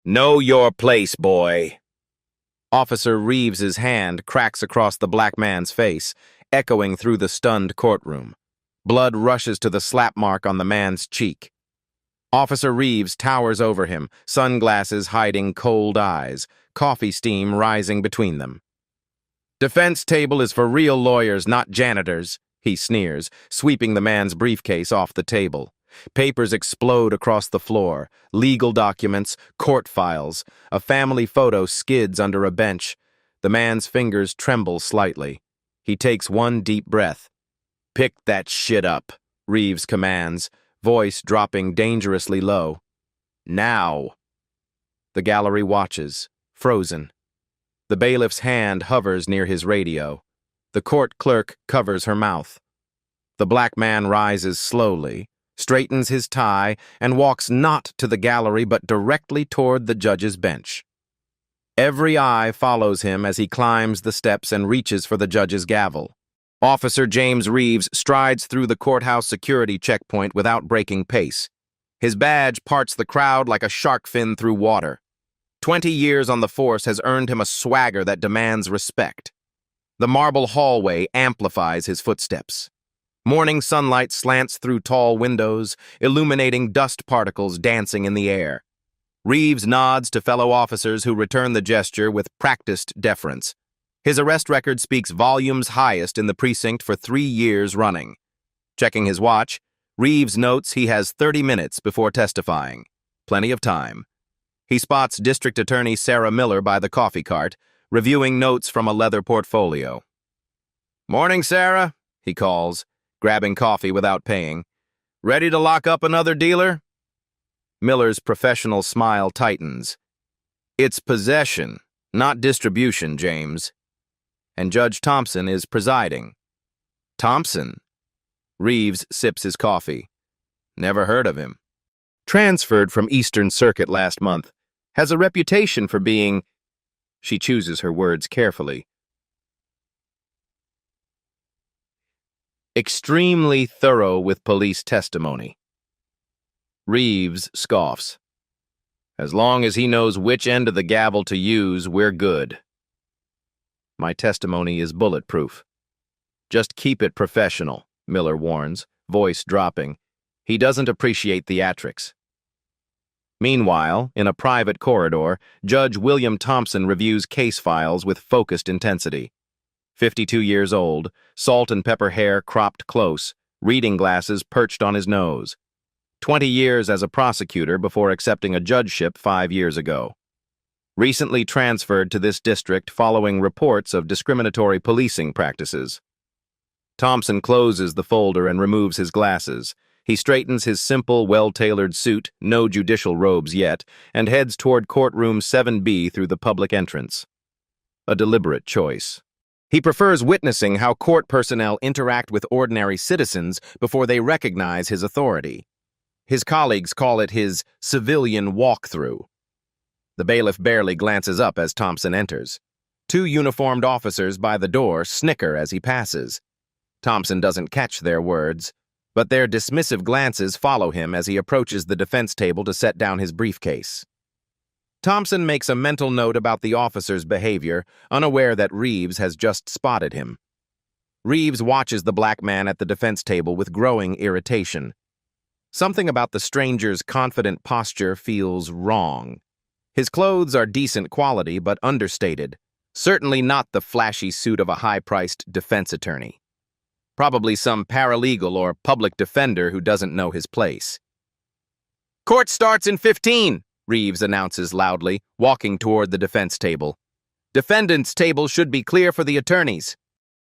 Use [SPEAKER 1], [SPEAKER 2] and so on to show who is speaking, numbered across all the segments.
[SPEAKER 1] Know your place, boy. Officer Reeves's hand cracks across the black man's face, echoing through the stunned courtroom. Blood rushes to the slap mark on the man's cheek. Officer Reeves towers over him, sunglasses hiding cold eyes, coffee steam rising between them. Defense table is for real lawyers, not janitors, he sneers, sweeping the man's briefcase off the table. Papers explode across the floor, legal documents, court files. A family photo skids under a bench. The man's fingers tremble slightly. He takes one deep breath. "Pick that shit up," Reeves commands, voice dropping dangerously low. "Now." The gallery watches, frozen. The bailiff's hand hovers near his radio. The court clerk covers her mouth. The black man rises slowly, straightens his tie, and walks not to the gallery but directly toward the judge's bench. Every eye follows him as he climbs the steps and reaches for the judge's gavel. Officer James Reeves strides through the courthouse security checkpoint without breaking pace. His badge parts the crowd like a shark fin through water. 20 years on the force has earned him a swagger that demands respect. The marble hallway amplifies his footsteps. Morning sunlight slants through tall windows, illuminating dust particles dancing in the air. Reeves nods to fellow officers who return the gesture with practiced deference. His arrest record speaks volumes highest in the precinct for 3 years running. Checking his watch, Reeves notes he has 30 minutes before testifying. Plenty of time. He spots District Attorney Sarah Miller by the coffee cart, reviewing notes from a leather portfolio. "Morning, Sarah," he calls, grabbing coffee without paying. "Ready to lock up another dealer?" Miller's professional smile tightens. "It's possession, not distribution, James." And Judge Thompson is presiding. Thompson? Reeves sips his coffee. Never heard of him. Transferred from Eastern Circuit last month. Has a reputation for being... She chooses her words carefully. Extremely thorough with police testimony. Reeves scoffs. As long as he knows which end of the gavel to use, we're good. My testimony is bulletproof. Just keep it professional, Miller warns, voice dropping. He doesn't appreciate theatrics. Meanwhile, in a private corridor, Judge William Thompson reviews case files with focused intensity. 52 years old, salt and pepper hair cropped close, reading glasses perched on his nose. 20 years as a prosecutor before accepting a judgeship 5 years ago. Recently transferred to this district following reports of discriminatory policing practices. Thompson closes the folder and removes his glasses. He straightens his simple, well-tailored suit, no judicial robes yet, and heads toward courtroom 7B through the public entrance. A deliberate choice. He prefers witnessing how court personnel interact with ordinary citizens before they recognize his authority. His colleagues call it his civilian walkthrough. The bailiff barely glances up as Thompson enters. 2 uniformed officers by the door snicker as he passes. Thompson doesn't catch their words, but their dismissive glances follow him as he approaches the defense table to set down his briefcase. Thompson makes a mental note about the officer's behavior, unaware that Reeves has just spotted him. Reeves watches the black man at the defense table with growing irritation. Something about the stranger's confident posture feels wrong. His clothes are decent quality but understated, certainly not the flashy suit of a high-priced defense attorney. Probably some paralegal or public defender who doesn't know his place. "Court starts in 15, Reeves announces loudly, walking toward the defense table. "Defendant's table should be clear for the attorneys."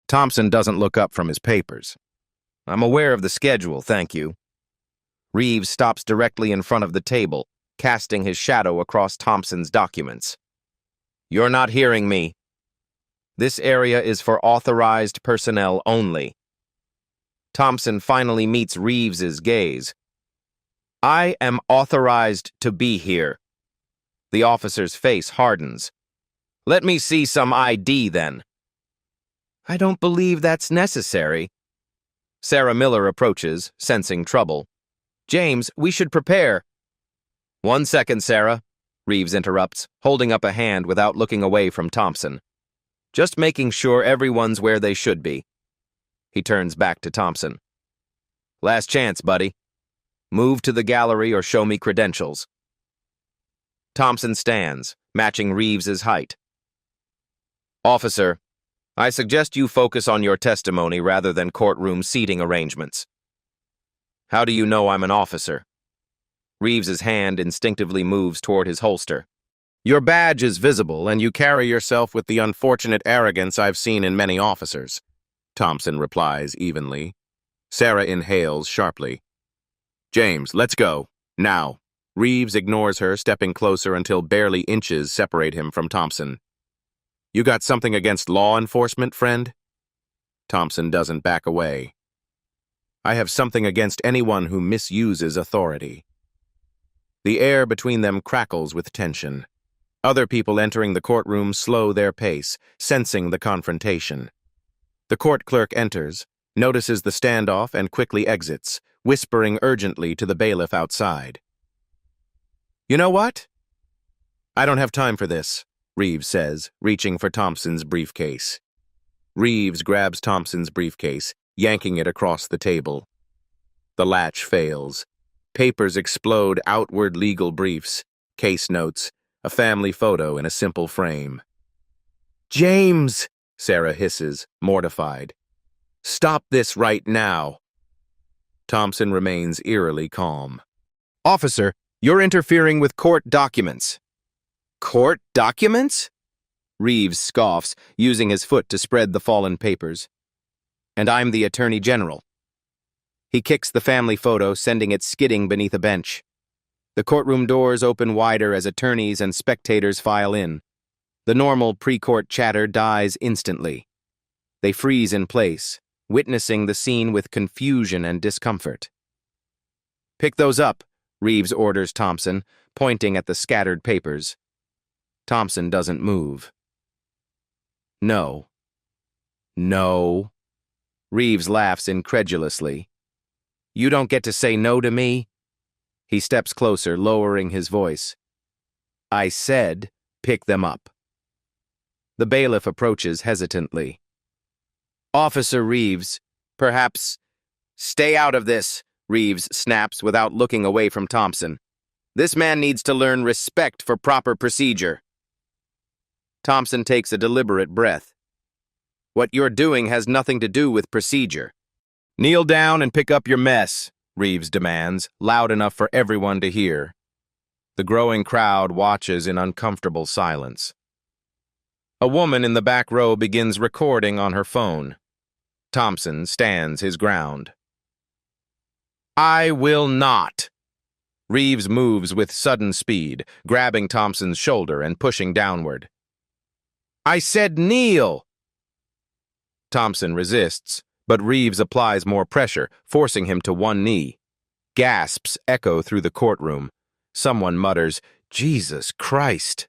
[SPEAKER 1] Thompson doesn't look up from his papers. "I'm aware of the schedule, thank you." Reeves stops directly in front of the table, casting his shadow across Thompson's documents. "You're not hearing me. This area is for authorized personnel only." Thompson finally meets Reeves's gaze. "I am authorized to be here." The officer's face hardens. "Let me see some ID, then." "I don't believe that's necessary." Sarah Miller approaches, sensing trouble. "James, we should prepare." "1 second, Sarah." Reeves interrupts, holding up a hand without looking away from Thompson. Just making sure everyone's where they should be. He turns back to Thompson. Last chance, buddy. Move to the gallery or show me credentials. Thompson stands, matching Reeves's height. Officer, I suggest you focus on your testimony rather than courtroom seating arrangements. How do you know I'm an officer? Reeves's hand instinctively moves toward his holster. Your badge is visible, and you carry yourself with the unfortunate arrogance I've seen in many officers. Thompson replies evenly. Sarah inhales sharply. James, let's go. Now. Reeves ignores her, stepping closer until barely inches separate him from Thompson. You got something against law enforcement, friend? Thompson doesn't back away. I have something against anyone who misuses authority. The air between them crackles with tension. Other people entering the courtroom slow their pace, sensing the confrontation. The court clerk enters, notices the standoff, and quickly exits, whispering urgently to the bailiff outside. You know what? I don't have time for this, Reeves says, reaching for Thompson's briefcase. Reeves grabs Thompson's briefcase, yanking it across the table. The latch fails. Papers explode outward legal briefs, case notes, a family photo in a simple frame. James, Sarah hisses, mortified. Stop this right now. Thompson remains eerily calm. Officer, you're interfering with court documents. Court documents? Reeves scoffs, using his foot to spread the fallen papers. And I'm the Attorney General. He kicks the family photo, sending it skidding beneath a bench. The courtroom doors open wider as attorneys and spectators file in. The normal pre-court chatter dies instantly. They freeze in place, witnessing the scene with confusion and discomfort. Pick those up, Reeves orders Thompson, pointing at the scattered papers. Thompson doesn't move. No. No. Reeves laughs incredulously. You don't get to say no to me? He steps closer, lowering his voice. I said, pick them up. The bailiff approaches hesitantly. Officer Reeves, perhaps... Stay out of this, Reeves snaps without looking away from Thompson. This man needs to learn respect for proper procedure. Thompson takes a deliberate breath. What you're doing has nothing to do with procedure. Kneel down and pick up your mess, Reeves demands, loud enough for everyone to hear. The growing crowd watches in uncomfortable silence. A woman in the back row begins recording on her phone. Thompson stands his ground. I will not. Reeves moves with sudden speed, grabbing Thompson's shoulder and pushing downward. I said kneel! Thompson resists, but Reeves applies more pressure, forcing him to one knee. Gasps echo through the courtroom. Someone mutters, Jesus Christ.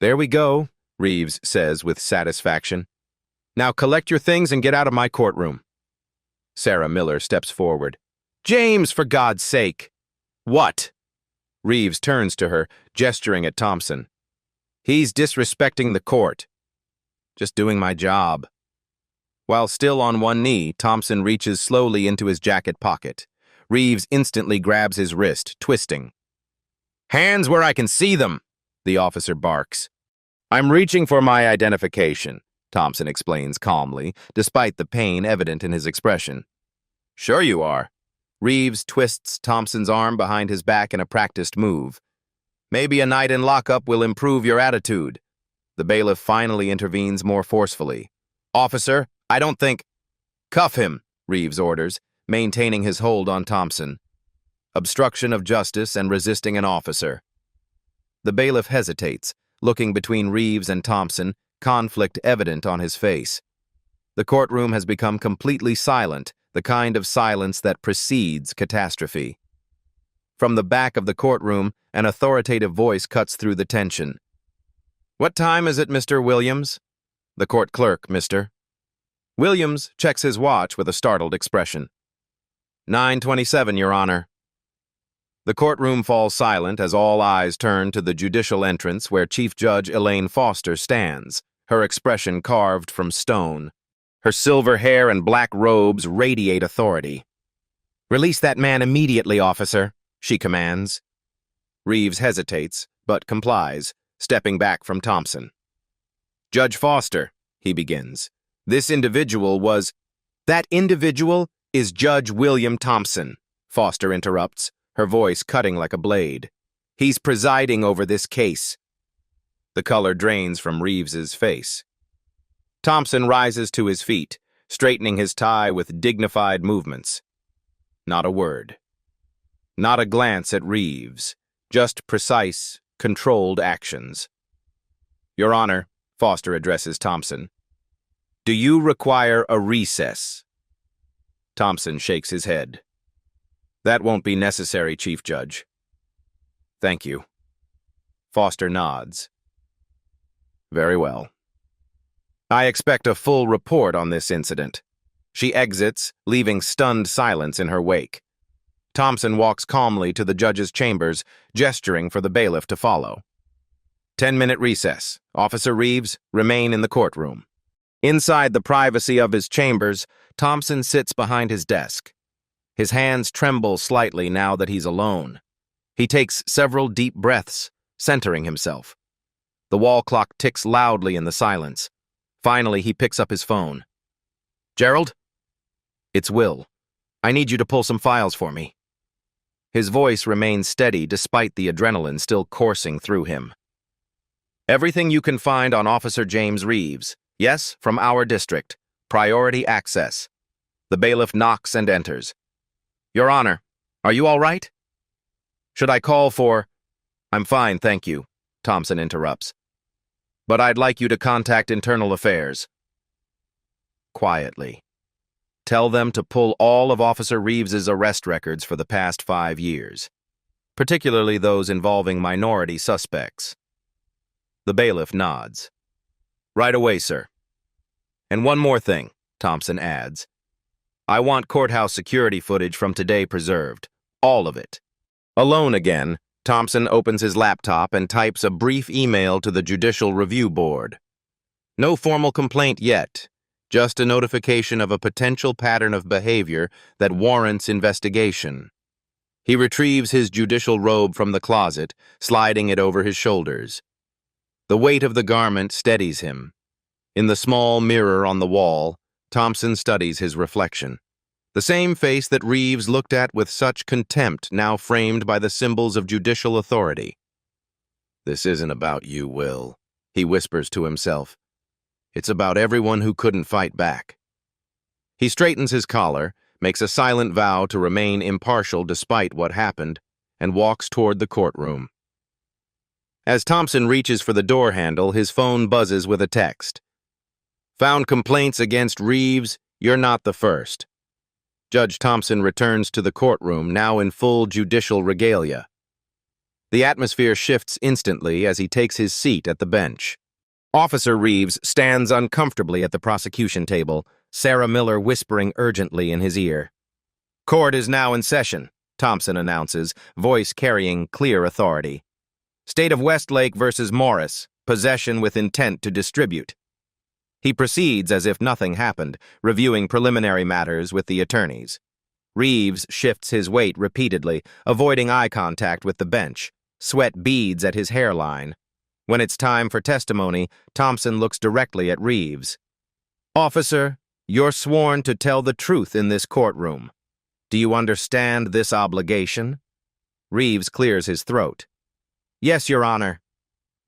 [SPEAKER 1] There we go, Reeves says with satisfaction. Now collect your things and get out of my courtroom. Sarah Miller steps forward. James, for God's sake! What? Reeves turns to her, gesturing at Thompson. He's disrespecting the court. Just doing my job. While still on one knee, Thompson reaches slowly into his jacket pocket. Reeves instantly grabs his wrist, twisting. Hands where I can see them, the officer barks. I'm reaching for my identification, Thompson explains calmly, despite the pain evident in his expression. Sure you are. Reeves twists Thompson's arm behind his back in a practiced move. Maybe a night in lockup will improve your attitude. The bailiff finally intervenes more forcefully. Officer, I don't think... Cuff him, Reeves orders, maintaining his hold on Thompson. Obstruction of justice and resisting an officer. The bailiff hesitates, looking between Reeves and Thompson, conflict evident on his face. The courtroom has become completely silent, the kind of silence that precedes catastrophe. From the back of the courtroom, an authoritative voice cuts through the tension. What time is it, Mr. Williams? The court clerk, mister. Williams checks his watch with a startled expression. 9:27, Your Honor. The courtroom falls silent as all eyes turn to the judicial entrance where Chief Judge Elaine Foster stands, her expression carved from stone. Her silver hair and black robes radiate authority. "Release that man immediately, officer," she commands. Reeves hesitates, but complies, stepping back from Thompson. "Judge Foster," he begins, "this individual was—" "That individual is Judge William Thompson," Foster interrupts, her voice cutting like a blade. "He's presiding over this case." The color drains from Reeves's face. Thompson rises to his feet, straightening his tie with dignified movements. Not a word. Not a glance at Reeves, just precise, controlled actions. "Your Honor," Foster addresses Thompson, "do you require a recess?" Thompson shakes his head. "That won't be necessary, Chief Judge." "Thank you." Foster nods. "Very well. I expect a full report on this incident." She exits, leaving stunned silence in her wake. Thompson walks calmly to the judge's chambers, gesturing for the bailiff to follow. 10-minute recess. Officer Reeves, remain in the courtroom. Inside the privacy of his chambers, Thompson sits behind his desk. His hands tremble slightly now that he's alone. He takes several deep breaths, centering himself. The wall clock ticks loudly in the silence. Finally, he picks up his phone. "Gerald?" "It's Will. I need you to pull some files for me." His voice remains steady despite the adrenaline still coursing through him. "Everything you can find on Officer James Reeves. Yes, from our district. Priority access." The bailiff knocks and enters. "Your Honor, are you all right?" "Should I call for—" "I'm fine, thank you," Thompson interrupts. "But I'd like you to contact Internal Affairs." Quietly. "Tell them to pull all of Officer Reeves's arrest records for the past 5 years, particularly those involving minority suspects." The bailiff nods. "Right away, sir." "And one more thing," Thompson adds. "I want courthouse security footage from today preserved. All of it." Alone again, Thompson opens his laptop and types a brief email to the Judicial Review Board. No formal complaint yet, just a notification of a potential pattern of behavior that warrants investigation. He retrieves his judicial robe from the closet, sliding it over his shoulders. The weight of the garment steadies him. In the small mirror on the wall, Thompson studies his reflection. The same face that Reeves looked at with such contempt now framed by the symbols of judicial authority. "This isn't about you, Will," he whispers to himself. "It's about everyone who couldn't fight back." He straightens his collar, makes a silent vow to remain impartial despite what happened, and walks toward the courtroom. As Thompson reaches for the door handle, his phone buzzes with a text. "Found complaints against Reeves. You're not the first." Judge Thompson returns to the courtroom, now in full judicial regalia. The atmosphere shifts instantly as he takes his seat at the bench. Officer Reeves stands uncomfortably at the prosecution table, Sarah Miller whispering urgently in his ear. "Court is now in session," Thompson announces, voice carrying clear authority. "State of Westlake versus Morris, possession with intent to distribute." He proceeds as if nothing happened, reviewing preliminary matters with the attorneys. Reeves shifts his weight repeatedly, avoiding eye contact with the bench. Sweat beads at his hairline. When it's time for testimony, Thompson looks directly at Reeves. "Officer, you're sworn to tell the truth in this courtroom. Do you understand this obligation?" Reeves clears his throat. "Yes, Your Honor.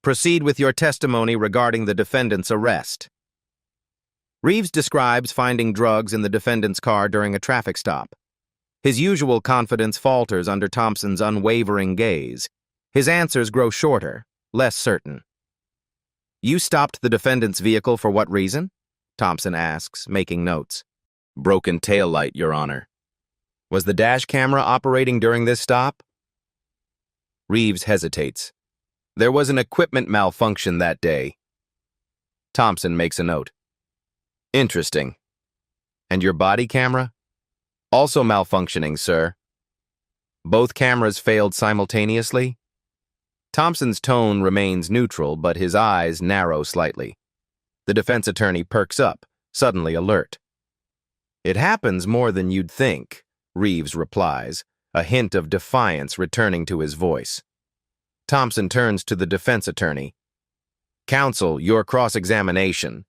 [SPEAKER 1] Proceed with your testimony regarding the defendant's arrest." Reeves describes finding drugs in the defendant's car during a traffic stop. His usual confidence falters under Thompson's unwavering gaze. His answers grow shorter, less certain. "You stopped the defendant's vehicle for what reason?" Thompson asks, making notes. "Broken taillight, Your Honor." "Was the dash camera operating during this stop?" Reeves hesitates. "There was an equipment malfunction that day." Thompson makes a note. "Interesting. And your body camera?" "Also malfunctioning, sir." Both cameras failed simultaneously? Thompson's tone remains neutral, but his eyes narrow slightly. The defense attorney perks up, suddenly alert. "It happens more than you'd think," Reeves replies, a hint of defiance returning to his voice. Thompson turns to the defense attorney. "Counsel, your cross-examination."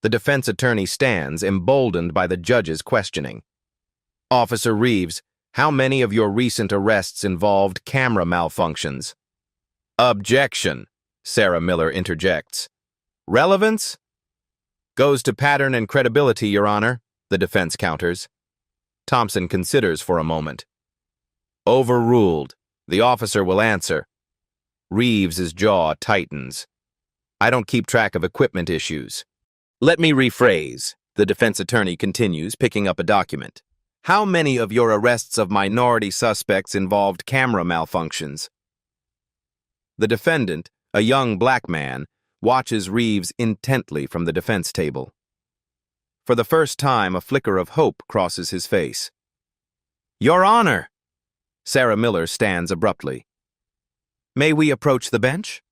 [SPEAKER 1] The defense attorney stands, emboldened by the judge's questioning. "Officer Reeves, how many of your recent arrests involved camera malfunctions?" "Objection," Sarah Miller interjects. "Relevance?" "Goes to pattern and credibility, Your Honor," the defense counters. Thompson considers for a moment. "Overruled. The officer will answer." Reeves's jaw tightens. "I don't keep track of equipment issues." "Let me rephrase," the defense attorney continues, picking up a document. "How many of your arrests of minority suspects involved camera malfunctions?" The defendant, a young black man, watches Reeves intently from the defense table. For the first time, a flicker of hope crosses his face. "Your Honor!" Sarah Miller stands abruptly. "May we approach the bench?"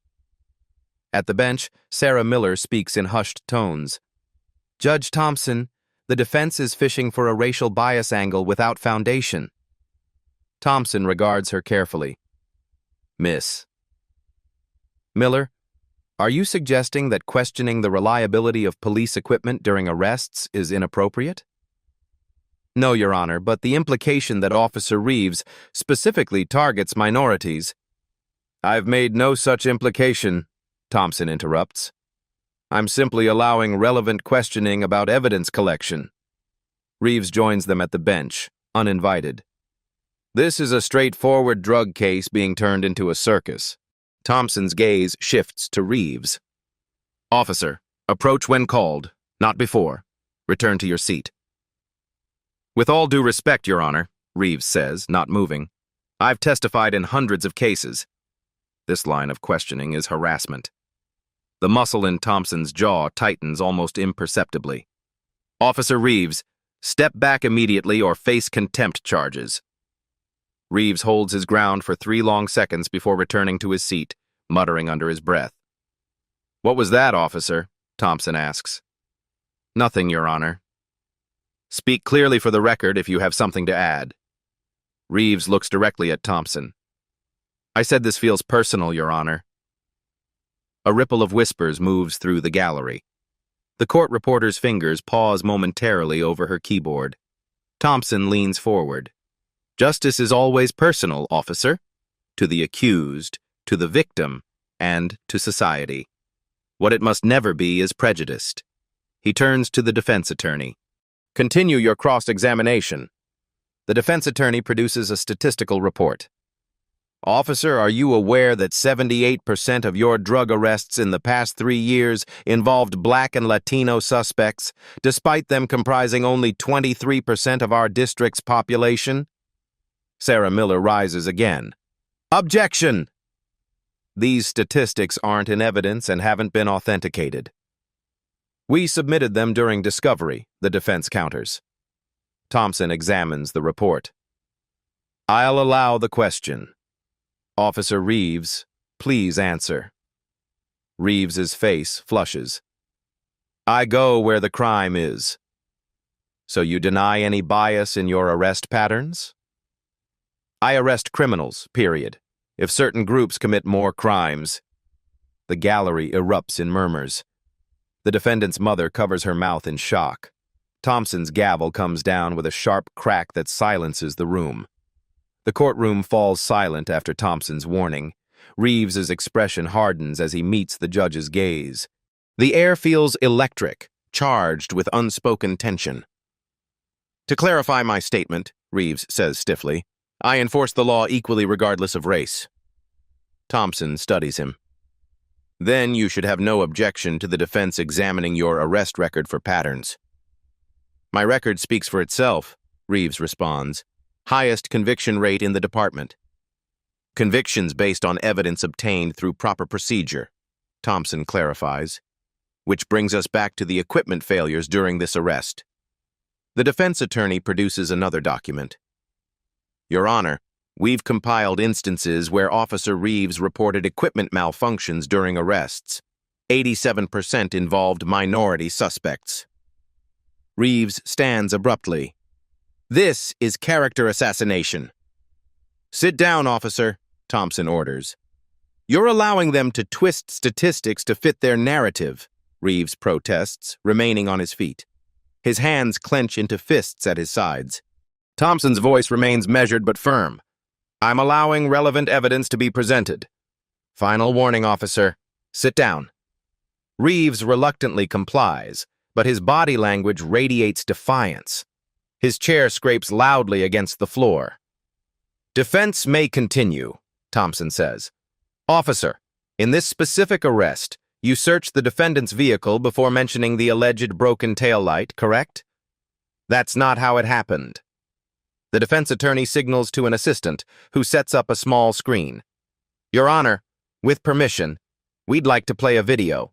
[SPEAKER 1] At the bench, Sarah Miller speaks in hushed tones. "Judge Thompson, the defense is fishing for a racial bias angle without foundation." Thompson regards her carefully. "Miss Miller, are you suggesting that questioning the reliability of police equipment during arrests is inappropriate?" "No, Your Honor, but the implication that Officer Reeves specifically targets minorities—" "I've made no such implication," Thompson interrupts. "I'm simply allowing relevant questioning about evidence collection." Reeves joins them at the bench, uninvited. "This is a straightforward drug case being turned into a circus." Thompson's gaze shifts to Reeves. "Officer, approach when called, not before. Return to your seat." "With all due respect, Your Honor," Reeves says, not moving, "I've testified in hundreds of cases." This line of questioning is harassment. The muscle in Thompson's jaw tightens almost imperceptibly. "Officer Reeves, step back immediately or face contempt charges." Reeves holds his ground for 3 long seconds before returning to his seat, muttering under his breath. "What was that, officer?" Thompson asks. "Nothing, Your Honor." "Speak clearly for the record if you have something to add." Reeves looks directly at Thompson. "I said this feels personal, Your Honor." A ripple of whispers moves through the gallery. The court reporter's fingers pause momentarily over her keyboard. Thompson leans forward. "Justice is always personal, officer. To the accused, to the victim, and to society. What it must never be is prejudiced." He turns to the defense attorney. "Continue your cross-examination." The defense attorney produces a statistical report. "Officer, are you aware that 78% of your drug arrests in the past 3 years involved Black and Latino suspects, despite them comprising only 23% of our district's population?" Sarah Miller rises again. "Objection!" "These statistics aren't in evidence and haven't been authenticated." "We submitted them during discovery," the defense counters. Thompson examines the report. "I'll allow the question. Officer Reeves, please answer." Reeves's face flushes. "I go where the crime is." "So you deny any bias in your arrest patterns?" "I arrest criminals, period. If certain groups commit more crimes." The gallery erupts in murmurs. The defendant's mother covers her mouth in shock. Thompson's gavel comes down with a sharp crack that silences the room. The courtroom falls silent after Thompson's warning. Reeves's expression hardens as he meets the judge's gaze. The air feels electric, charged with unspoken tension. "To clarify my statement," Reeves says stiffly, "I enforce the law equally regardless of race." Thompson studies him. "Then you should have no objection to the defense examining your arrest record for patterns." "My record speaks for itself," Reeves responds. "Highest conviction rate in the department." "Convictions based on evidence obtained through proper procedure," Thompson clarifies. "Which brings us back to the equipment failures during this arrest." The defense attorney produces another document. "Your Honor, We've compiled instances where Officer Reeves reported equipment malfunctions during arrests. 87% involved minority suspects. Reeves stands abruptly. This is character assassination. Sit down, officer, Thompson orders. You're allowing them to twist statistics to fit their narrative, Reeves protests, remaining on his feet. His hands clench into fists at his sides. Thompson's voice remains measured but firm. I'm allowing relevant evidence to be presented. Final warning, officer. Sit down. Reeves reluctantly complies, but his body language radiates defiance. His chair scrapes loudly against the floor. Defense may continue, Thompson says. Officer, in this specific arrest, you searched the defendant's vehicle before mentioning the alleged broken taillight, correct? That's not how it happened. The defense attorney signals to an assistant, who sets up a small screen. Your Honor, with permission, we'd like to play a video.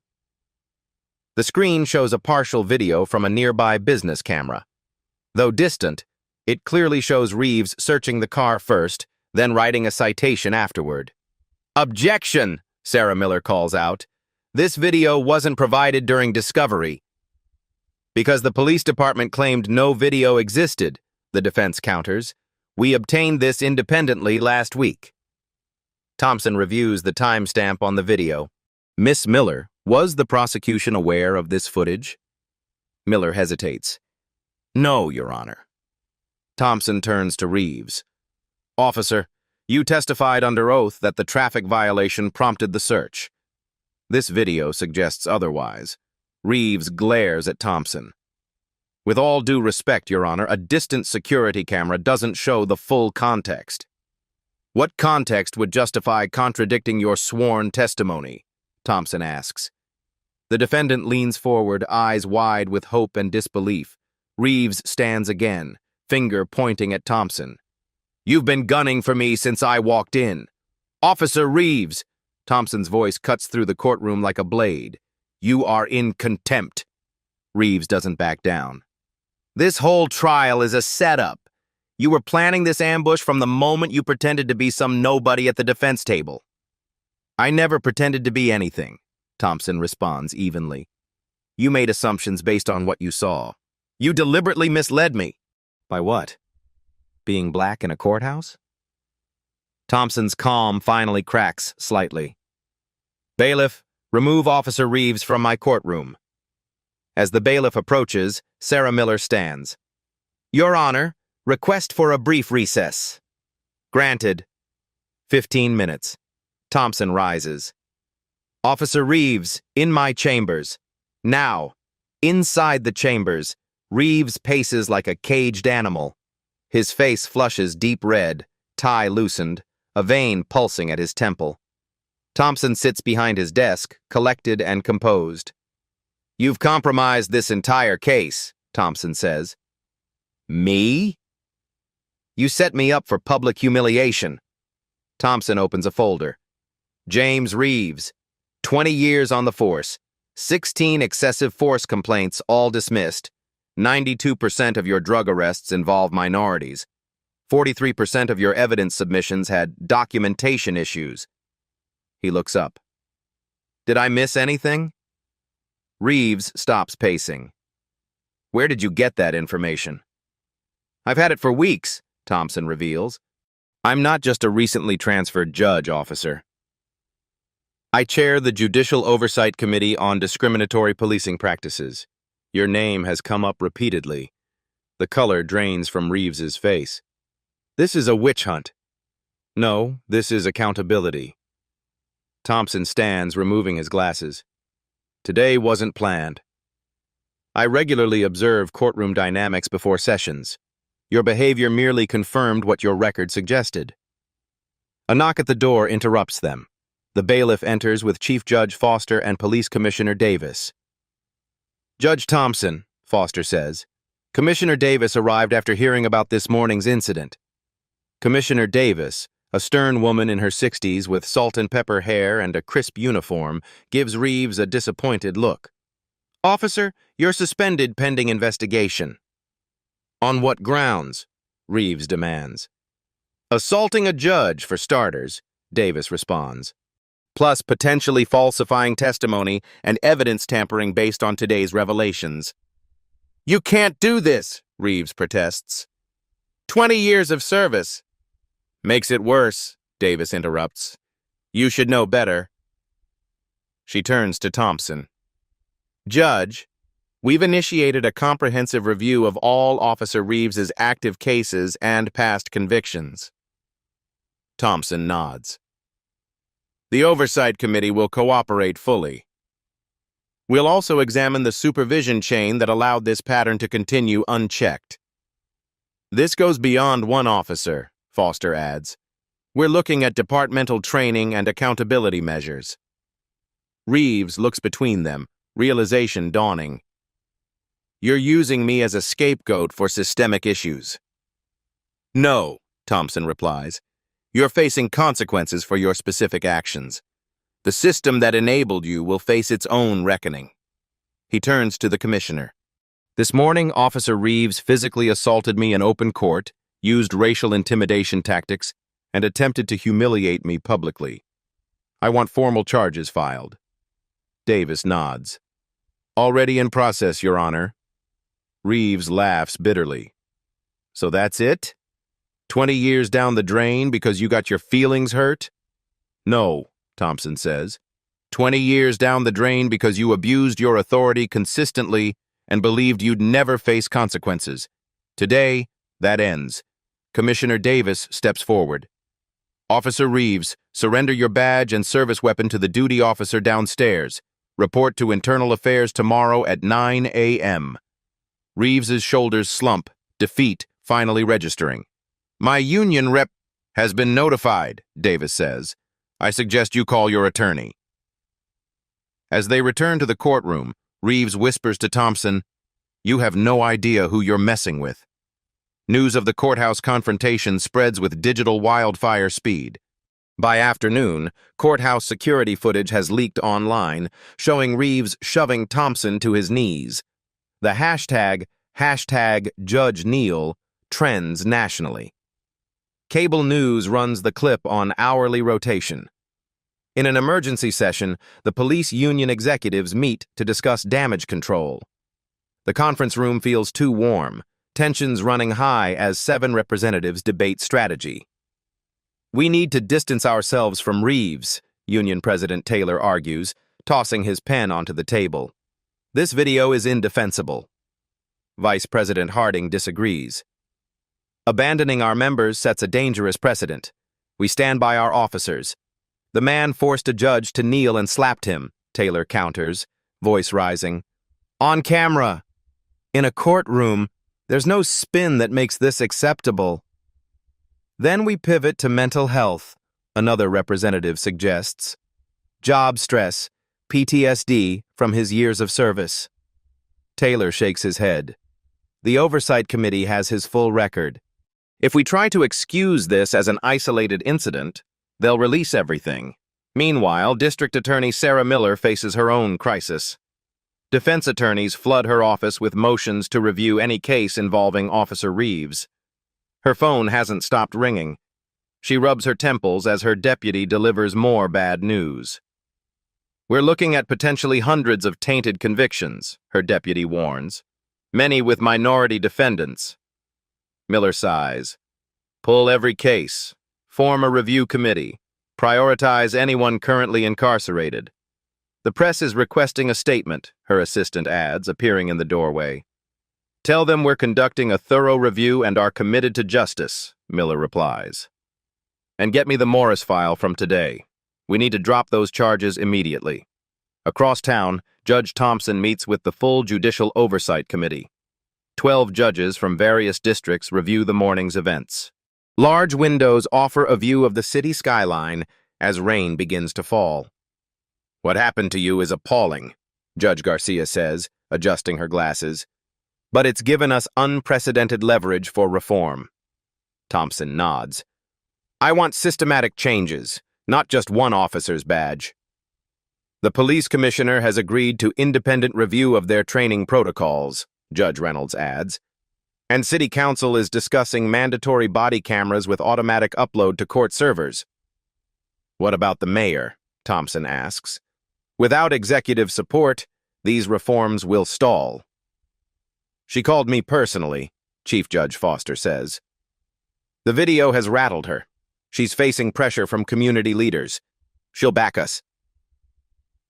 [SPEAKER 1] The screen shows a partial video from a nearby business camera. Though distant, it clearly shows Reeves searching the car first, then writing a citation afterward. Objection, Sarah Miller calls out. This video wasn't provided during discovery. Because the police department claimed no video existed, the defense counters. We obtained this independently last week. Thompson reviews the timestamp on the video. Miss Miller, was the prosecution aware of this footage? Miller hesitates. No, Your Honor. Thompson turns to Reeves. Officer, you testified under oath that the traffic violation prompted the search. This video suggests otherwise. Reeves glares at Thompson. With all due respect, Your Honor, a distant security camera doesn't show the full context. What context would justify contradicting your sworn testimony? Thompson asks. The defendant leans forward, eyes wide with hope and disbelief. Reeves stands again, finger pointing at Thompson. You've been gunning for me since I walked in. Officer Reeves! Thompson's voice cuts through the courtroom like a blade. You are in contempt. Reeves doesn't back down. This whole trial is a setup. You were planning this ambush from the moment you pretended to be some nobody at the defense table. I never pretended to be anything, Thompson responds evenly. You made assumptions based on what you saw. You deliberately misled me. By what? Being black in a courthouse? Thompson's calm finally cracks slightly. Bailiff, remove Officer Reeves from my courtroom. As the bailiff approaches, Sarah Miller stands. Your Honor, request for a brief recess. Granted. 15 minutes. Thompson rises. Officer Reeves, in my chambers. Now, inside the chambers, Reeves paces like a caged animal. His face flushes deep red, tie loosened, a vein pulsing at his temple. Thompson sits behind his desk, collected and composed. You've compromised this entire case, Thompson says. Me? You set me up for public humiliation. Thompson opens a folder. James Reeves, 20 years on the force, 16 excessive force complaints, all dismissed. 92% of your drug arrests involve minorities. 43% of your evidence submissions had documentation issues. He looks up. Did I miss anything? Reeves stops pacing. Where did you get that information? I've had it for weeks, Thompson reveals. I'm not just a recently transferred judge, officer. I chair the Judicial Oversight Committee on Discriminatory Policing Practices. Your name has come up repeatedly. The color drains from Reeves's face. This is a witch hunt. No, this is accountability. Thompson stands, removing his glasses. Today wasn't planned. I regularly observe courtroom dynamics before sessions. Your behavior merely confirmed what your record suggested. A knock at the door interrupts them. The bailiff enters with Chief Judge Foster and Police Commissioner Davis. Judge Thompson, Foster says. Commissioner Davis arrived after hearing about this morning's incident. Commissioner Davis, a stern woman in her 60s with salt and pepper hair and a crisp uniform, gives Reeves a disappointed look. Officer, you're suspended pending investigation. On what grounds? Reeves demands. Assaulting a judge, for starters, Davis responds, plus potentially falsifying testimony and evidence tampering based on today's revelations. You can't do this, Reeves protests. 20 years of service. Makes it worse, Davis interrupts. You should know better. She turns to Thompson. Judge, we've initiated a comprehensive review of all Officer Reeves's active cases and past convictions. Thompson nods. The Oversight Committee will cooperate fully. We'll also examine the supervision chain that allowed this pattern to continue unchecked. This goes beyond one officer, Foster adds. We're looking at departmental training and accountability measures. Reeves looks between them, realization dawning. You're using me as a scapegoat for systemic issues. No, Thompson replies. You're facing consequences for your specific actions. The system that enabled you will face its own reckoning. He turns to the commissioner. This morning, Officer Reeves physically assaulted me in open court, used racial intimidation tactics, and attempted to humiliate me publicly. I want formal charges filed. Davis nods. Already in process, Your Honor. Reeves laughs bitterly. So that's it? 20 years down the drain because you got your feelings hurt? No, Thompson says. 20 years down the drain because you abused your authority consistently and believed you'd never face consequences. Today, that ends. Commissioner Davis steps forward. Officer Reeves, surrender your badge and service weapon to the duty officer downstairs. Report to Internal Affairs tomorrow at 9 a.m. Reeves's shoulders slump, defeat finally registering. My union rep has been notified, Davis says. I suggest you call your attorney. As they return to the courtroom, Reeves whispers to Thompson, You have no idea who you're messing with. News of the courthouse confrontation spreads with digital wildfire speed. By afternoon, courthouse security footage has leaked online, showing Reeves shoving Thompson to his knees. The hashtag Judge Neal trends nationally. Cable news runs the clip on hourly rotation. In an emergency session, the police union executives meet to discuss damage control. The conference room feels too warm, tensions running high as 7 representatives debate strategy. We need to distance ourselves from Reeves, Union President Taylor argues, tossing his pen onto the table. This video is indefensible. Vice President Harding disagrees. Abandoning our members sets a dangerous precedent. We stand by our officers. The man forced a judge to kneel and slapped him, Taylor counters, voice rising. On camera. In a courtroom, there's no spin that makes this acceptable. Then we pivot to mental health, another representative suggests. Job stress, PTSD from his years of service. Taylor shakes his head. The Oversight Committee has his full record. If we try to excuse this as an isolated incident, they'll release everything. Meanwhile, District Attorney Sarah Miller faces her own crisis. Defense attorneys flood her office with motions to review any case involving Officer Reeves. Her phone hasn't stopped ringing. She rubs her temples as her deputy delivers more bad news. We're looking at potentially hundreds of tainted convictions, her deputy warns. Many with minority defendants. Miller sighs. Pull every case. Form a review committee. Prioritize anyone currently incarcerated. The press is requesting a statement, her assistant adds, appearing in the doorway. Tell them we're conducting a thorough review and are committed to justice, Miller replies. And get me the Morris file from today. We need to drop those charges immediately. Across town, Judge Thompson meets with the full Judicial Oversight Committee. 12 judges from various districts review the morning's events. Large windows offer a view of the city skyline as rain begins to fall. What happened to you is appalling, Judge Garcia says, adjusting her glasses. But it's given us unprecedented leverage for reform. Thompson nods. I want systematic changes, not just one officer's badge. The police commissioner has agreed to independent review of their training protocols, Judge Reynolds adds. And City Council is discussing mandatory body cameras with automatic upload to court servers. What about the mayor? Thompson asks. Without executive support, these reforms will stall. She called me personally, Chief Judge Foster says. The video has rattled her. She's facing pressure from community leaders. She'll back us.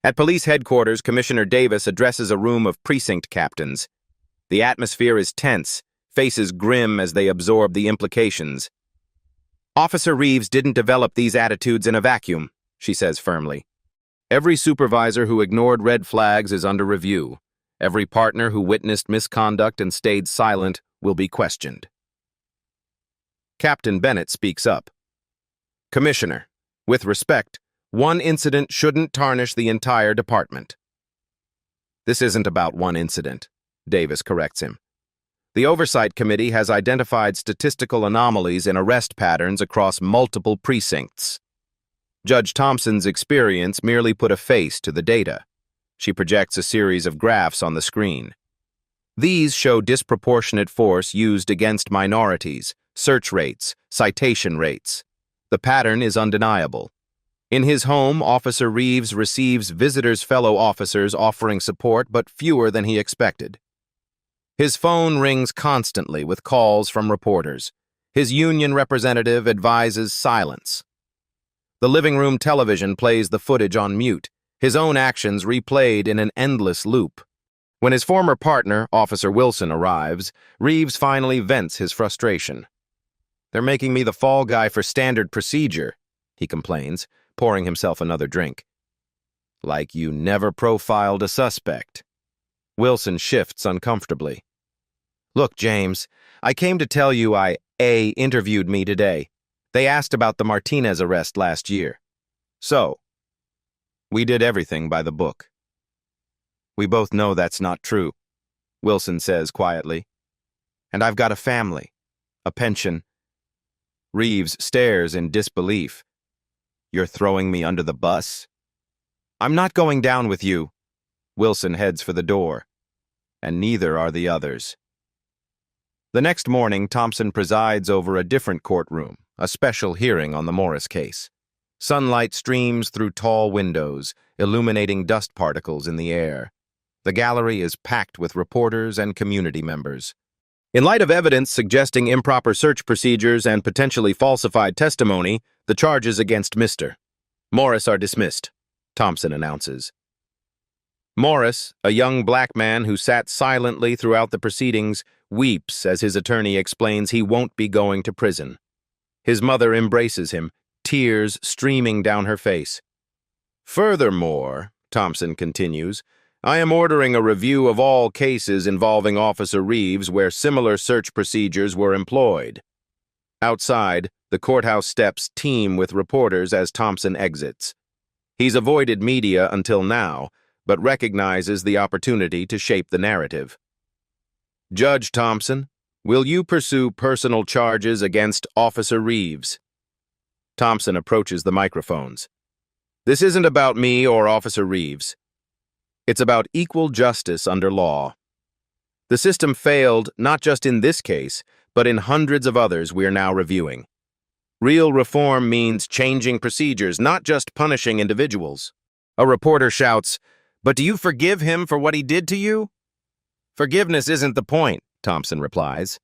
[SPEAKER 1] At police headquarters, Commissioner Davis addresses a room of precinct captains. The atmosphere is tense, faces grim as they absorb the implications. Officer Reeves didn't develop these attitudes in a vacuum, she says firmly. Every supervisor who ignored red flags is under review. Every partner who witnessed misconduct and stayed silent will be questioned. Captain Bennett speaks up. Commissioner, with respect, one incident shouldn't tarnish the entire department. This isn't about one incident, Davis corrects him. The Oversight Committee has identified statistical anomalies in arrest patterns across multiple precincts. Judge Thompson's experience merely put a face to the data. She projects a series of graphs on the screen. These show disproportionate force used against minorities, search rates, citation rates. The pattern is undeniable. In his home, Officer Reeves receives visitors' fellow officers offering support, but fewer than he expected. His phone rings constantly with calls from reporters. His union representative advises silence. The living room television plays the footage on mute, his own actions replayed in an endless loop. When his former partner, Officer Wilson, arrives, Reeves finally vents his frustration. They're making me the fall guy for standard procedure, he complains, pouring himself another drink. Like you never profiled a suspect. Wilson shifts uncomfortably. Look, James, I came to tell you interviewed me today. They asked about the Martinez arrest last year. So, we did everything by the book. We both know that's not true, Wilson says quietly. And I've got a family, a pension. Reeves stares in disbelief. You're throwing me under the bus? I'm not going down with you. Wilson heads for the door. And neither are the others. The next morning, Thompson presides over a different courtroom, a special hearing on the Morris case. Sunlight streams through tall windows, illuminating dust particles in the air. The gallery is packed with reporters and community members. In light of evidence suggesting improper search procedures and potentially falsified testimony, the charges against Mr. Morris are dismissed, Thompson announces. Morris, a young black man who sat silently throughout the proceedings, weeps as his attorney explains he won't be going to prison. His mother embraces him, tears streaming down her face. Furthermore, Thompson continues, I am ordering a review of all cases involving Officer Reeves where similar search procedures were employed. Outside, the courthouse steps teem with reporters as Thompson exits. He's avoided media until now, but recognizes the opportunity to shape the narrative. Judge Thompson, will you pursue personal charges against Officer Reeves? Thompson approaches the microphones. This isn't about me or Officer Reeves. It's about equal justice under law. The system failed not just in this case, but in hundreds of others we're now reviewing. Real reform means changing procedures, not just punishing individuals. A reporter shouts, "But do you forgive him for what he did to you?" Forgiveness isn't the point, Thompson replies.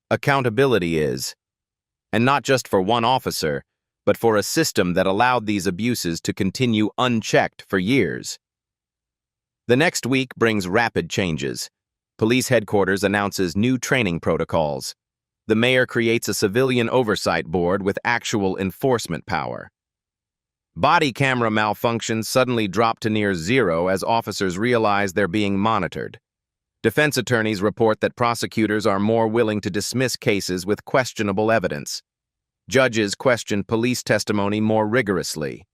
[SPEAKER 1] Accountability is. And not just for one officer, but for a system that allowed these abuses to continue unchecked for years. The next week brings rapid changes. Police headquarters announces new training protocols. The mayor creates a civilian oversight board with actual enforcement power. Body camera malfunctions suddenly drop to near zero as officers realize they're being monitored. Defense attorneys report that prosecutors are more willing to dismiss cases with questionable evidence. Judges question police testimony more rigorously.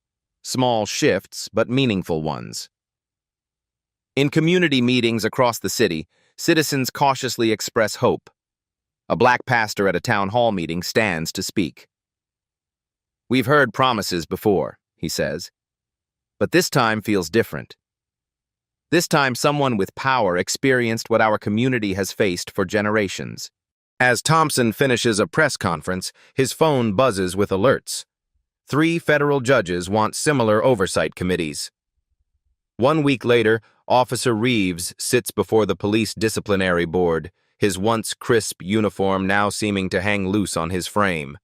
[SPEAKER 1] Small shifts, but meaningful ones. In community meetings across the city, citizens cautiously express hope. A black pastor at a town hall meeting stands to speak. We've heard promises before, he says, but this time feels different. This time someone with power experienced what our community has faced for generations. As Thompson finishes a press conference, his phone buzzes with alerts. 3 federal judges want similar oversight committees. 1 week later, Officer Reeves sits before the police disciplinary board, his once crisp uniform now seeming to hang loose on his frame.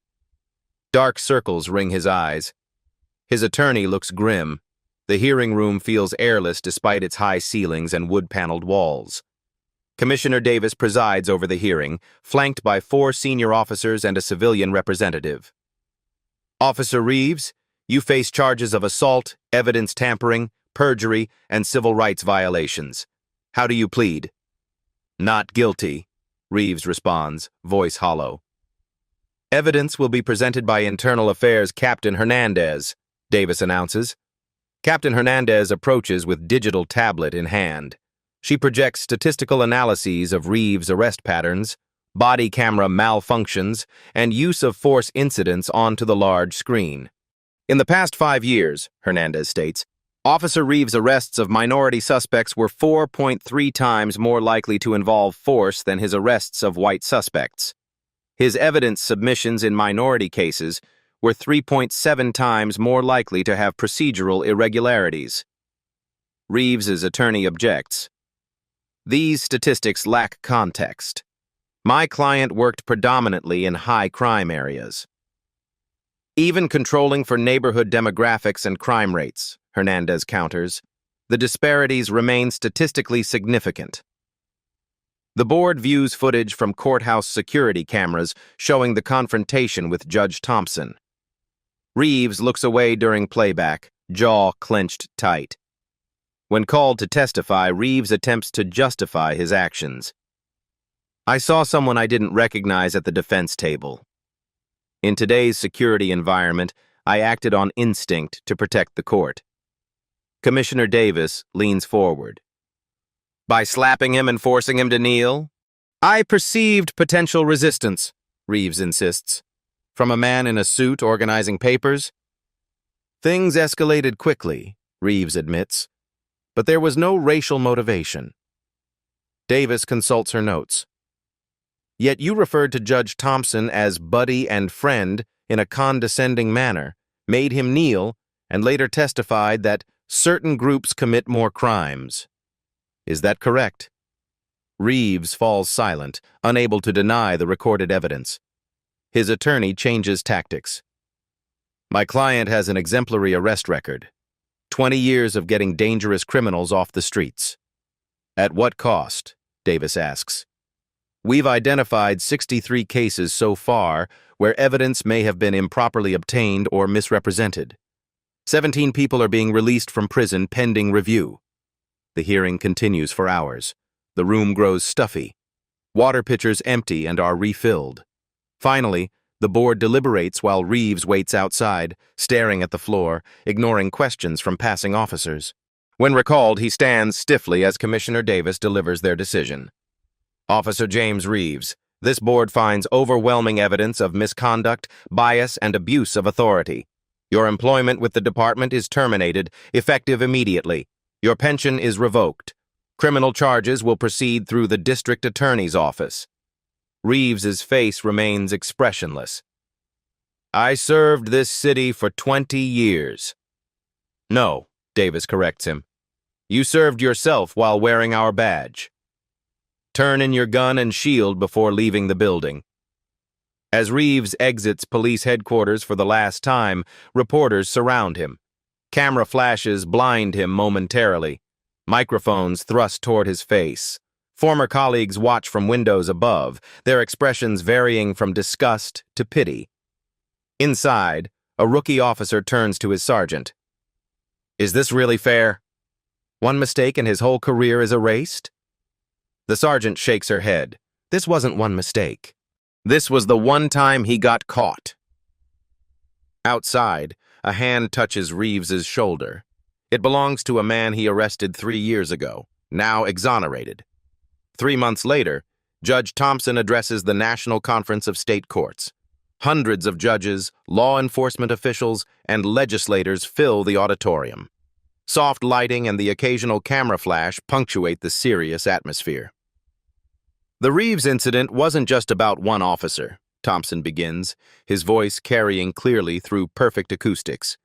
[SPEAKER 1] Dark circles ring his eyes. His attorney looks grim. The hearing room feels airless despite its high ceilings and wood-paneled walls. Commissioner Davis presides over the hearing, flanked by 4 senior officers and a civilian representative. Officer Reeves, you face charges of assault, evidence tampering, perjury, and civil rights violations. How do you plead? Not guilty, Reeves responds, voice hollow. Evidence will be presented by Internal Affairs Captain Hernandez, Davis announces. Captain Hernandez approaches with digital tablet in hand. She projects statistical analyses of Reeves' arrest patterns, body camera malfunctions, and use of force incidents onto the large screen. In the past 5 years, Hernandez states, Officer Reeves' arrests of minority suspects were 4.3 times more likely to involve force than his arrests of white suspects. His evidence submissions in minority cases were 3.7 times more likely to have procedural irregularities. Reeves' attorney objects. These statistics lack context. My client worked predominantly in high crime areas. Even controlling for neighborhood demographics and crime rates, Hernandez counters, the disparities remain statistically significant. The board views footage from courthouse security cameras showing the confrontation with Judge Thompson. Reeves looks away during playback, jaw clenched tight. When called to testify, Reeves attempts to justify his actions. I saw someone I didn't recognize at the defense table. In today's security environment, I acted on instinct to protect the court. Commissioner Davis leans forward. By slapping him and forcing him to kneel? I perceived potential resistance, Reeves insists. From a man in a suit organizing papers? Things escalated quickly, Reeves admits, but there was no racial motivation. Davis consults her notes. Yet you referred to Judge Thompson as buddy and friend in a condescending manner, made him kneel, and later testified that certain groups commit more crimes. Is that correct? Reeves falls silent, unable to deny the recorded evidence. His attorney changes tactics. My client has an exemplary arrest record. 20 years of getting dangerous criminals off the streets. At what cost? Davis asks. We've identified 63 cases so far where evidence may have been improperly obtained or misrepresented. 17 people are being released from prison pending review. The hearing continues for hours. The room grows stuffy. Water pitchers empty and are refilled. Finally, the board deliberates while Reeves waits outside, staring at the floor, ignoring questions from passing officers. When recalled, he stands stiffly as Commissioner Davis delivers their decision. Officer James Reeves, this board finds overwhelming evidence of misconduct, bias, and abuse of authority. Your employment with the department is terminated, effective immediately. Your pension is revoked. Criminal charges will proceed through the district attorney's office. Reeves's face remains expressionless. I served this city for 20 years. No, Davis corrects him. You served yourself while wearing our badge. Turn in your gun and shield before leaving the building. As Reeves exits police headquarters for the last time, reporters surround him. Camera flashes blind him momentarily. Microphones thrust toward his face. Former colleagues watch from windows above, their expressions varying from disgust to pity. Inside, a rookie officer turns to his sergeant. Is this really fair? One mistake and his whole career is erased? The sergeant shakes her head. This wasn't one mistake. This was the one time he got caught. Outside, a hand touches Reeves's shoulder. It belongs to a man he arrested 3 years ago, now exonerated. 3 months later, Judge Thompson addresses the National Conference of State Courts. Hundreds of judges, law enforcement officials, and legislators fill the auditorium. Soft lighting and the occasional camera flash punctuate the serious atmosphere. The Reeves incident wasn't just about one officer, Thompson begins, his voice carrying clearly through perfect acoustics.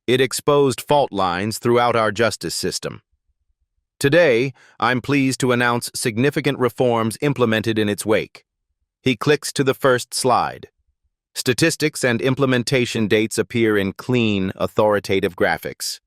[SPEAKER 1] It exposed fault lines throughout our justice system. Today, I'm pleased to announce significant reforms implemented in its wake. He clicks to the first slide. Statistics and implementation dates appear in clean, authoritative graphics.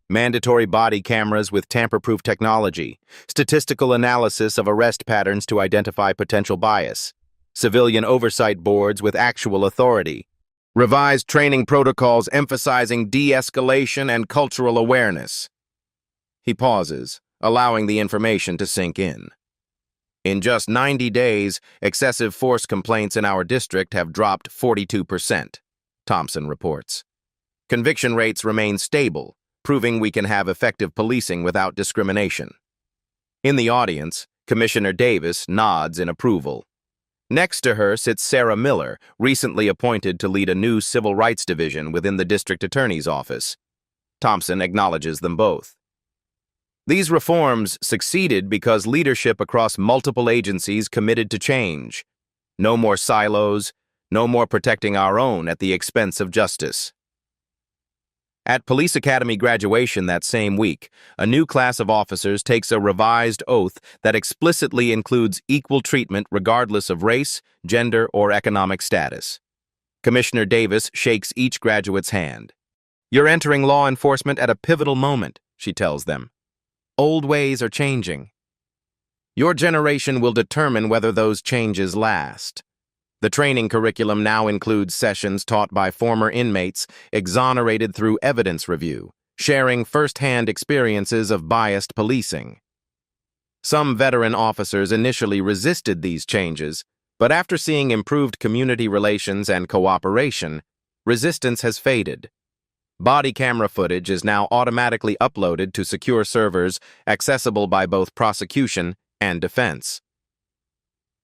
[SPEAKER 1] Mandatory body cameras with tamper-proof technology, statistical analysis of arrest patterns to identify potential bias, civilian oversight boards with actual authority, revised training protocols emphasizing de-escalation and cultural awareness. He pauses, allowing the information to sink in. In just 90 days, excessive force complaints in our district have dropped 42%, Thompson reports. Conviction rates remain stable, proving we can have effective policing without discrimination. In the audience, Commissioner Davis nods in approval. Next to her sits Sarah Miller, recently appointed to lead a new civil rights division within the district attorney's office. Thompson acknowledges them both. These reforms succeeded because leadership across multiple agencies committed to change. No more silos, no more protecting our own at the expense of justice. At Police Academy graduation that same week, a new class of officers takes a revised oath that explicitly includes equal treatment regardless of race, gender, or economic status. Commissioner Davis shakes each graduate's hand. "You're entering law enforcement at a pivotal moment," she tells them. "Old ways are changing. Your generation will determine whether those changes last." The training curriculum now includes sessions taught by former inmates exonerated through evidence review, sharing first-hand experiences of biased policing. Some veteran officers initially resisted these changes, but after seeing improved community relations and cooperation, resistance has faded. Body camera footage is now automatically uploaded to secure servers accessible by both prosecution and defense.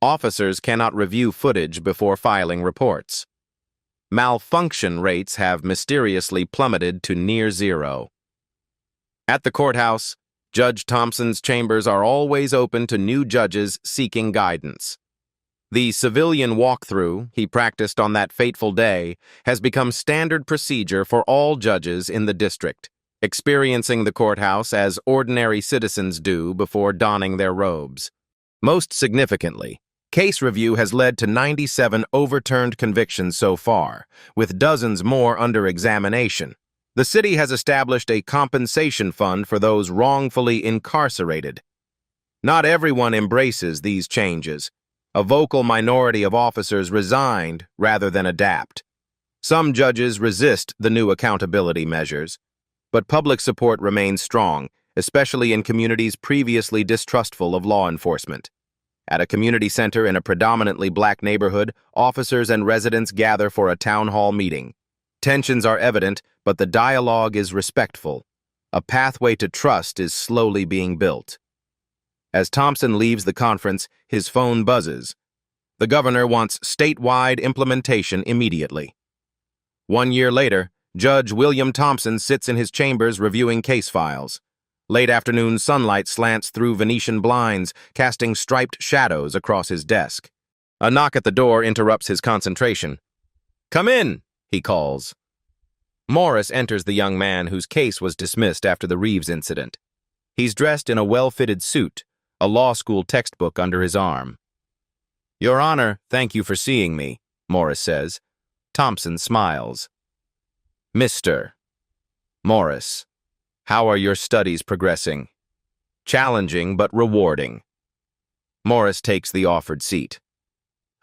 [SPEAKER 1] Officers cannot review footage before filing reports. Malfunction rates have mysteriously plummeted to near zero. At the courthouse, Judge Thompson's chambers are always open to new judges seeking guidance. The civilian walkthrough he practiced on that fateful day has become standard procedure for all judges in the district, experiencing the courthouse as ordinary citizens do before donning their robes. Most significantly, case review has led to 97 overturned convictions so far, with dozens more under examination. The city has established a compensation fund for those wrongfully incarcerated. Not everyone embraces these changes. A vocal minority of officers resigned rather than adapt. Some judges resist the new accountability measures, but public support remains strong, especially in communities previously distrustful of law enforcement. At a community center in a predominantly black neighborhood, officers and residents gather for a town hall meeting. Tensions are evident, but the dialogue is respectful. A pathway to trust is slowly being built. As Thompson leaves the conference, his phone buzzes. The governor wants statewide implementation immediately. 1 year later, Judge William Thompson sits in his chambers reviewing case files. Late afternoon sunlight slants through Venetian blinds, casting striped shadows across his desk. A knock at the door interrupts his concentration. "Come in," he calls. Morris enters the young man whose case was dismissed after the Reeves incident. He's dressed in a well-fitted suit, a law school textbook under his arm. "Your Honor, thank you for seeing me," Morris says. Thompson smiles. "Mr. Morris, how are your studies progressing?" "Challenging but rewarding." Morris takes the offered seat.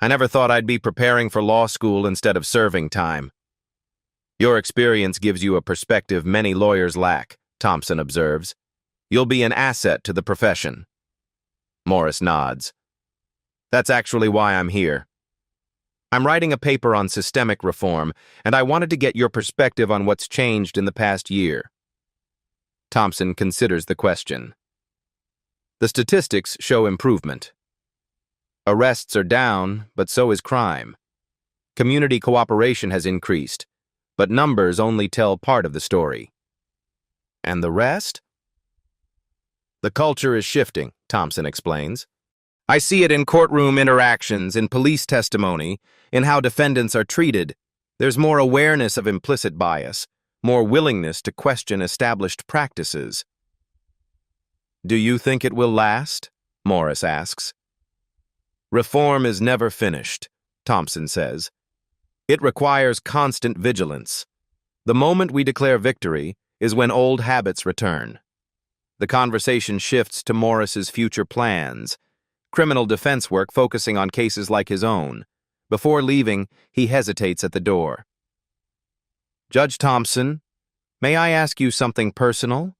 [SPEAKER 1] "I never thought I'd be preparing for law school instead of serving time." "Your experience gives you a perspective many lawyers lack," Thompson observes. "You'll be an asset to the profession." Morris nods. "That's actually why I'm here. I'm writing a paper on systemic reform, and I wanted to get your perspective on what's changed in the past year." Thompson considers the question. The statistics show improvement. Arrests are down, but so is crime. Community cooperation has increased, but numbers only tell part of the story. And the rest? "The culture is shifting," Thompson explains. I see it in courtroom interactions, in police testimony, in how defendants are treated. There's more awareness of implicit bias, more willingness to question established practices. Do you think it will last? Morris asks. Reform is never finished, Thompson says. It requires constant vigilance. The moment we declare victory is when old habits return. The conversation shifts to Morris's future plans, criminal defense work focusing on cases like his own. Before leaving, he hesitates at the door. Judge Thompson, may I ask you something personal?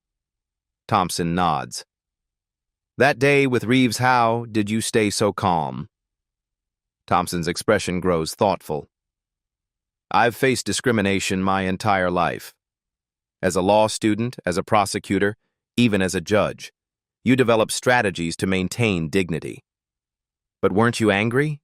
[SPEAKER 1] Thompson nods. That day with Reeves, how did you stay so calm? Thompson's expression grows thoughtful. I've faced discrimination my entire life. As a law student, as a prosecutor, even as a judge, you develop strategies to maintain dignity. But weren't you angry?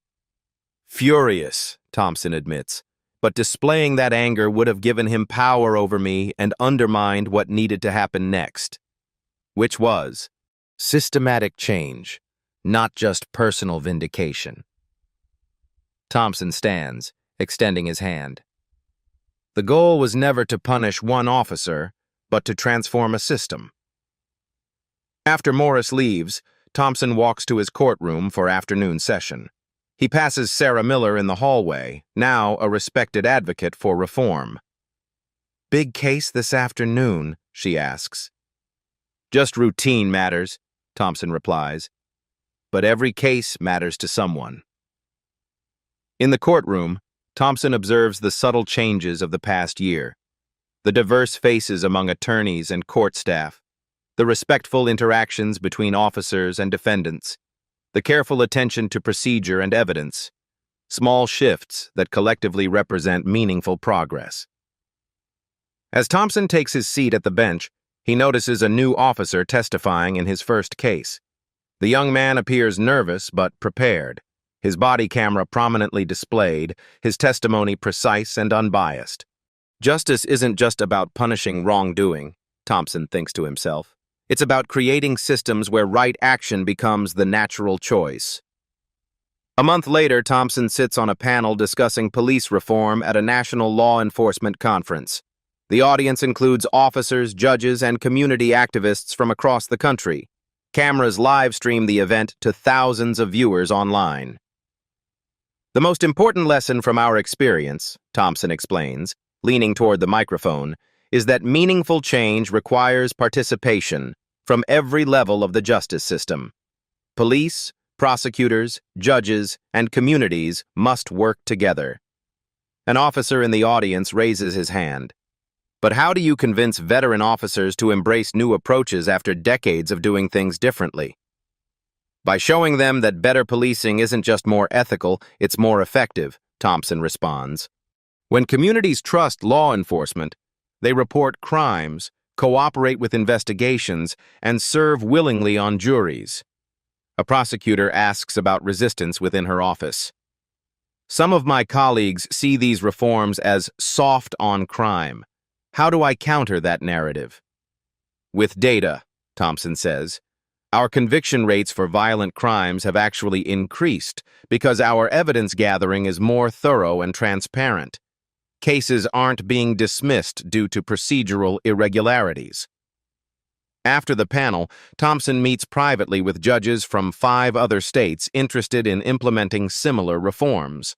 [SPEAKER 1] Furious, Thompson admits, but displaying that anger would have given him power over me and undermined what needed to happen next, which was systematic change, not just personal vindication. Thompson stands, extending his hand. The goal was never to punish one officer, but to transform a system. After Morris leaves, Thompson walks to his courtroom for afternoon session. He passes Sarah Miller in the hallway, now a respected advocate for reform. Big case this afternoon, she asks. Just routine matters, Thompson replies. But every case matters to someone. In the courtroom, Thompson observes the subtle changes of the past year. The diverse faces among attorneys and court staff, the respectful interactions between officers and defendants, the careful attention to procedure and evidence, small shifts that collectively represent meaningful progress. As Thompson takes his seat at the bench, he notices a new officer testifying in his first case. The young man appears nervous but prepared, his body camera prominently displayed, his testimony precise and unbiased. Justice isn't just about punishing wrongdoing, Thompson thinks to himself. It's about creating systems where right action becomes the natural choice. A month later, Thompson sits on a panel discussing police reform at a national law enforcement conference. The audience includes officers, judges, and community activists from across the country. Cameras live stream the event to thousands of viewers online. The most important lesson from our experience, Thompson explains, leaning toward the microphone, is that meaningful change requires participation from every level of the justice system. Police, prosecutors, judges, and communities must work together. An officer in the audience raises his hand. But how do you convince veteran officers to embrace new approaches after decades of doing things differently? By showing them that better policing isn't just more ethical, it's more effective, Thompson responds. When communities trust law enforcement, they report crimes, cooperate with investigations, and serve willingly on juries. A prosecutor asks about resistance within her office. Some of my colleagues see these reforms as soft on crime. How do I counter that narrative? With data, Thompson says. Our conviction rates for violent crimes have actually increased because our evidence gathering is more thorough and transparent. Cases aren't being dismissed due to procedural irregularities. After the panel, Thompson meets privately with judges from 5 other states interested in implementing similar reforms.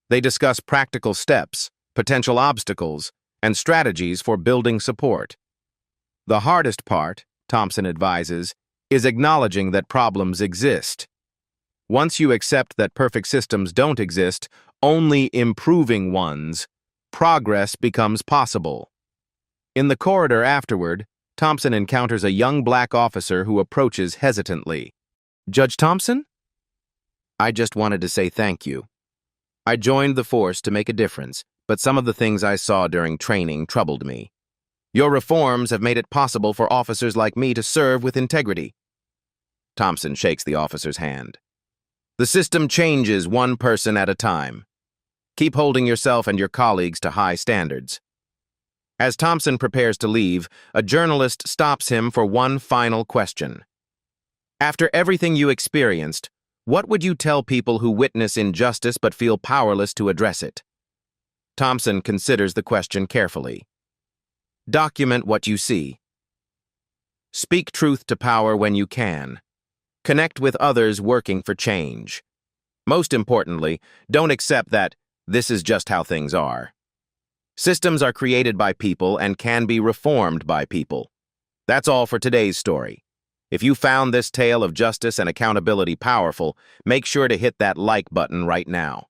[SPEAKER 1] They discuss practical steps, potential obstacles, and strategies for building support. The hardest part, Thompson advises, is acknowledging that problems exist. Once you accept that perfect systems don't exist, only improving ones, progress becomes possible. In the corridor afterward, Thompson encounters a young black officer who approaches hesitantly. Judge Thompson? I just wanted to say thank you. I joined the force to make a difference, but some of the things I saw during training troubled me. Your reforms have made it possible for officers like me to serve with integrity. Thompson shakes the officer's hand. The system changes one person at a time. Keep holding yourself and your colleagues to high standards. As Thompson prepares to leave, a journalist stops him for one final question. After everything you experienced, What would you tell people who witness injustice but feel powerless to address it? Thompson considers the question carefully. Document what you see. Speak truth to power when you can. Connect with others working for change. Most importantly, don't accept that this is just how things are. Systems are created by people and can be reformed by people. That's all for today's story. If you found this tale of justice and accountability powerful, make sure to hit that like button right now.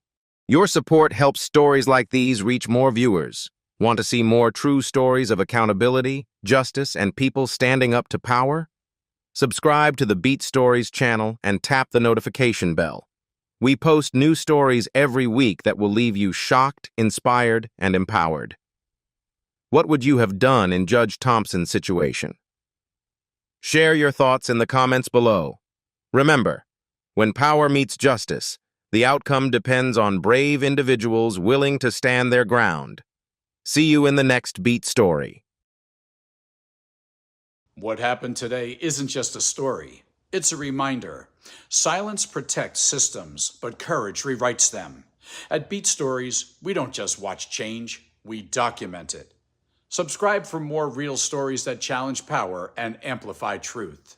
[SPEAKER 1] Your support helps stories like these reach more viewers. Want to see more true stories of accountability, justice, and people standing up to power? Subscribe to the Beat Stories channel and tap the notification bell. We post new stories every week that will leave you shocked, inspired, and empowered. What would you have done in Judge Thompson's situation? Share your thoughts in the comments below. Remember, when power meets justice, the outcome depends on brave individuals willing to stand their ground. See you in the next Beat Story.
[SPEAKER 2] What happened today isn't just a story. It's a reminder. Silence protects systems, but courage rewrites them. At Beat Stories, we don't just watch change, we document it. Subscribe for more real stories that challenge power and amplify truth.